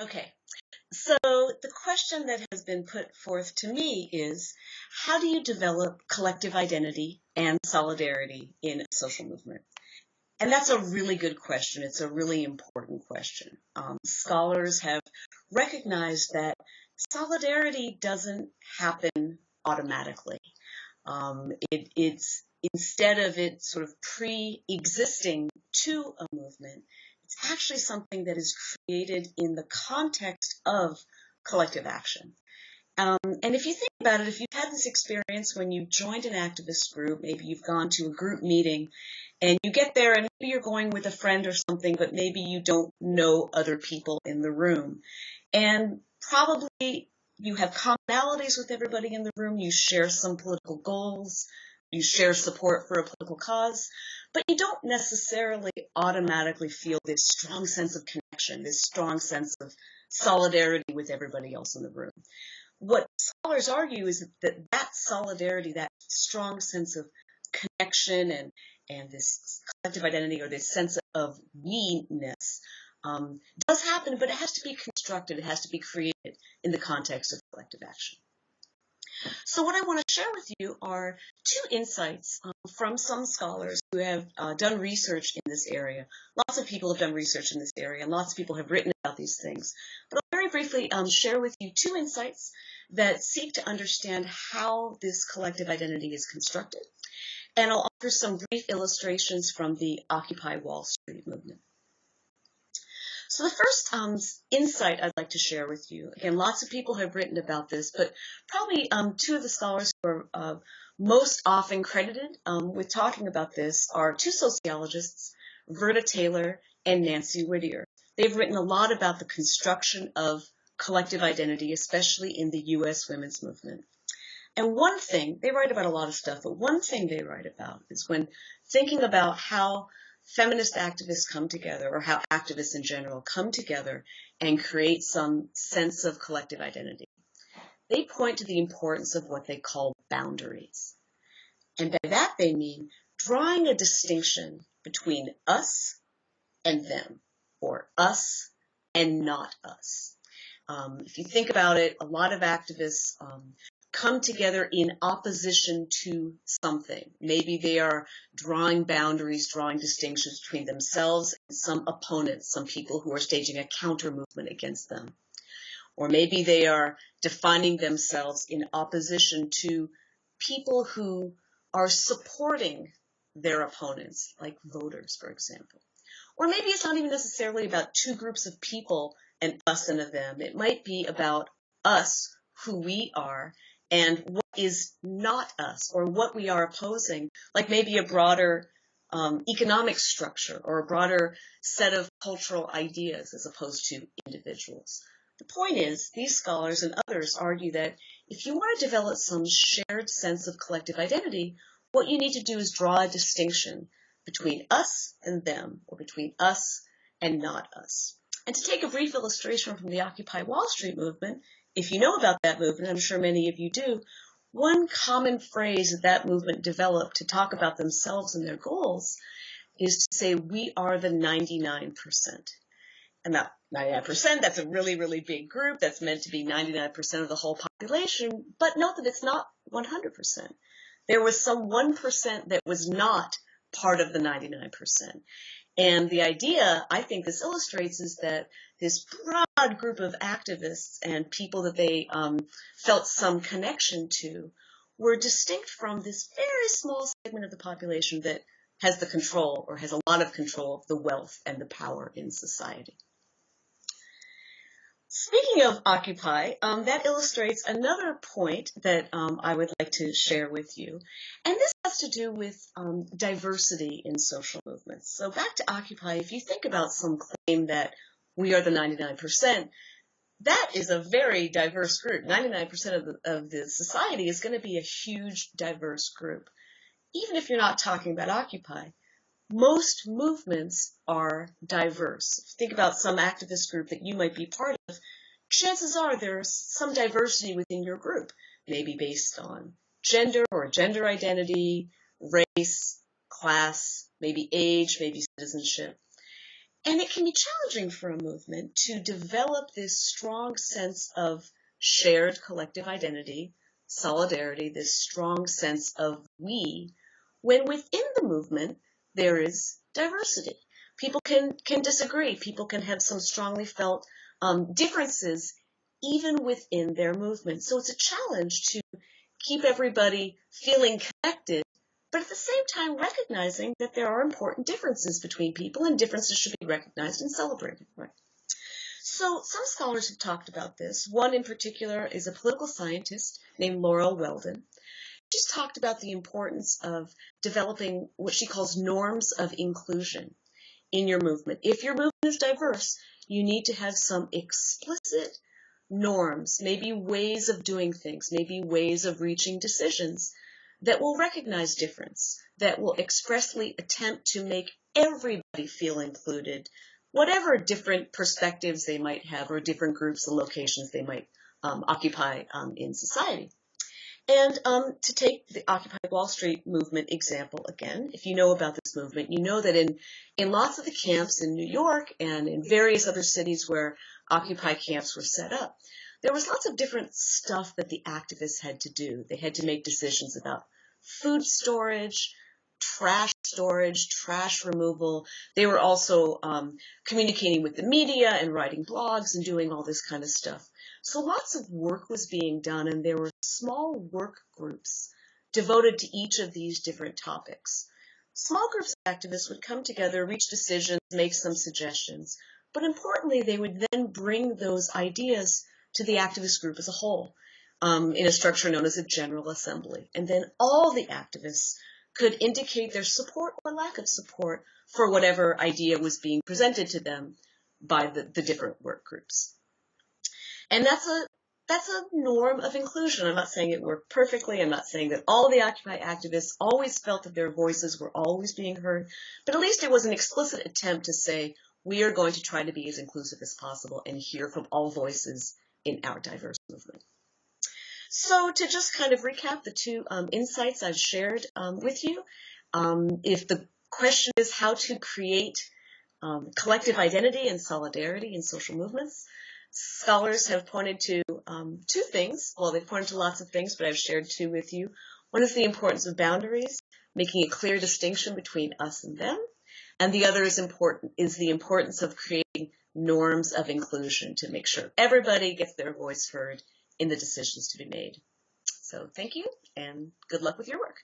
Okay, so the question that has been put forth to me is, how do you develop collective identity and solidarity in a social movement? And that's a really good question. It's a really important question. Scholars have recognized that solidarity doesn't happen automatically. It's instead of it sort of pre-existing to a movement, it's actually something that is created in the context of collective action. And if you think about it, if you've had this experience when you joined an activist group, maybe you've gone to a group meeting and you get there and maybe you're going with a friend or something, but maybe you don't know other people in the room. And probably you have commonalities with everybody in the room. You share some political goals. You share support for a political cause, but you don't necessarily automatically feel this strong sense of connection, this strong sense of solidarity with everybody else in the room. What scholars argue is that solidarity, that strong sense of connection and this collective identity or this sense of we-ness does happen, but it has to be constructed, it has to be created in the context of collective action. So what I want to share with you are two insights from some scholars who have done research in this area. Lots of people have done research in this area, and lots of people have written about these things. But I'll very briefly share with you two insights that seek to understand how this collective identity is constructed. And I'll offer some brief illustrations from the Occupy Wall Street movement. So the first insight I'd like to share with you, again, lots of people have written about this, but probably two of the scholars who are most often credited with talking about this are two sociologists, Verda Taylor and Nancy Whittier. They've written a lot about the construction of collective identity, especially in the U.S. women's movement. And one thing, they write about a lot of stuff, but one thing they write about is when thinking about how feminist activists come together, or how activists in general come together and create some sense of collective identity. They point to the importance of what they call boundaries. And by that they mean drawing a distinction between us and them, or us and not us. If you think about it, a lot of activists come together in opposition to something. Maybe they are drawing boundaries, drawing distinctions between themselves and some opponents, some people who are staging a counter movement against them. Or maybe they are defining themselves in opposition to people who are supporting their opponents, like voters, for example. Or maybe it's not even necessarily about two groups of people, an us and a them. It might be about us, who we are, and what is not us, or what we are opposing, like maybe a broader economic structure or a broader set of cultural ideas as opposed to individuals. The point is, these scholars and others argue that if you want to develop some shared sense of collective identity, what you need to do is draw a distinction between us and them, or between us and not us. And to take a brief illustration from the Occupy Wall Street movement, if you know about that movement, I'm sure many of you do, one common phrase that movement developed to talk about themselves and their goals is to say, we are the 99%. And that 99%, that's a really, really big group. That's meant to be 99% of the whole population. But note that it's not 100%. There was some 1% that was not part of the 99%. And the idea, I think this illustrates, is that this broad group of activists and people that they felt some connection to were distinct from this very small segment of the population that has the control, or has a lot of control, of the wealth and the power in society. Speaking of Occupy, that illustrates another point that I would like to share with you. And this has to do with diversity in social movements. So back to Occupy, if you think about some claim that we are the 99%, that is a very diverse group. 99% of the society is going to be a huge, diverse group. Even if you're not talking about Occupy, most movements are diverse. If you think about some activist group that you might be part of, chances are there's some diversity within your group, maybe based on gender or gender identity, race, class, maybe age, maybe citizenship. And it can be challenging for a movement to develop this strong sense of shared collective identity, solidarity, this strong sense of we, when within the movement there is diversity. People can disagree. People can have some strongly felt differences even within their movement. So it's a challenge to keep everybody feeling connected, but at the same time recognizing that there are important differences between people and differences should be recognized and celebrated. Right? So some scholars have talked about this. One in particular is a political scientist named Laurel Weldon. She's talked about the importance of developing what she calls norms of inclusion in your movement. If your movement is diverse, you need to have some explicit norms, maybe ways of doing things, maybe ways of reaching decisions that will recognize difference, that will expressly attempt to make everybody feel included, whatever different perspectives they might have or different groups and locations they might occupy in society. And to take the Occupy Wall Street movement example again, if you know about this movement, you know that in lots of the camps in New York and in various other cities where Occupy camps were set up, there was lots of different stuff that the activists had to do. They had to make decisions about food storage, trash removal. They were also communicating with the media and writing blogs and doing all this kind of stuff. So lots of work was being done, and there were small work groups devoted to each of these different topics. Small groups of activists would come together, reach decisions, make some suggestions, but importantly, they would then bring those ideas to the activist group as a whole in a structure known as a General Assembly. And then all the activists could indicate their support or lack of support for whatever idea was being presented to them by the different work groups. And that's a norm of inclusion. I'm not saying it worked perfectly. I'm not saying that all the Occupy activists always felt that their voices were always being heard, but at least it was an explicit attempt to say, we are going to try to be as inclusive as possible and hear from all voices in our diverse movement. So to just kind of recap the two insights I've shared with you, if the question is how to create collective identity and solidarity in social movements, scholars have pointed to two things. Well, they've pointed to lots of things, but I've shared two with you. One is the importance of boundaries, making a clear distinction between us and them. And the other is the importance of creating norms of inclusion to make sure everybody gets their voice heard in the decisions to be made. So thank you, and good luck with your work.